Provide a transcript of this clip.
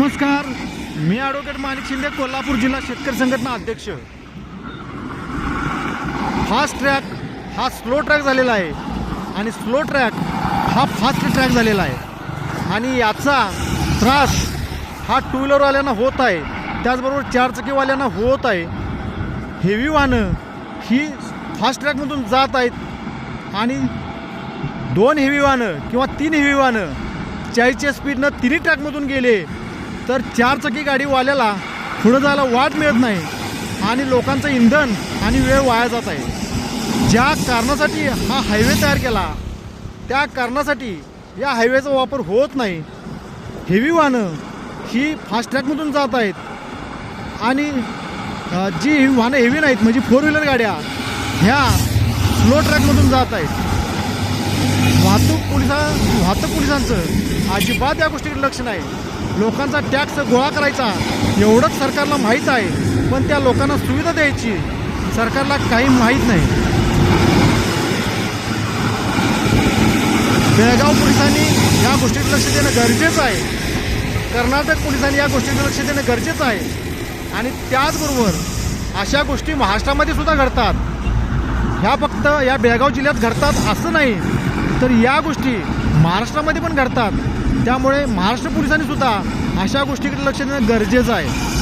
नमस्कार, मी ॲडव्होकेट माणिक शिंदे, कोल्हापूर जिल्हा शेतकरी संघटना अध्यक्ष. फास्ट ट्रॅक हा स्लो ट्रॅक झालेला आहे आणि स्लो ट्रॅक हा फास्ट ट्रॅक झालेला आहे आणि याचा त्रास हा टू व्हीलरवाल्यांना होत आहे, त्याचबरोबर चारचाकीवाल्यांना होत आहे. हेवी वाहनं ही फास्ट ट्रॅकमधून जात आहेत आणि 2 हेवी वाहनं किंवा 3 हेवी वाहनं 40च्या स्पीडनं तिन्ही ट्रॅकमधून गेले तर चारचाकी गाडीवाल्याला पुढं जायला वाट मिळत नाही आणि लोकांचं इंधन आणि वेळ वाया जात आहे. ज्या कारणासाठी हा हायवे तयार केला त्या कारणासाठी या हायवेचा वापर होत नाही. हेवी वाहनं ही फास्ट ट्रॅकमधून जात आहेत आणि जी वाहनं हेवी नाहीत म्हणजे 4 व्हीलर गाड्या ह्या स्लो ट्रॅकमधून जात आहेत. वाहतूक पोलिसांचं अजिबात या गोष्टीकडे लक्ष नाही. लोकांचा टॅक्स गोळा करायचा एवढंच सरकारला माहीत आहे, पण त्या लोकांना सुविधा द्यायची सरकारला काही माहीत नाही. बेळगाव पोलिसांनी या गोष्टीकडे लक्ष देणं गरजेचं आहे. कर्नाटक पोलिसांनी या गोष्टीकडे लक्ष देणं गरजेचं आहे आणि त्याचबरोबर अशा गोष्टी महाराष्ट्रामध्ये सुद्धा घडतात. ह्या फक्त या बेळगाव जिल्ह्यात घडतात असं नाही, तर या गोष्टी महाराष्ट्रामध्ये पण घडतात. त्यामुळे महाराष्ट्र पोलिसांनी सुद्धा अशा गोष्टीकडे लक्ष देणं गरजेचं आहे.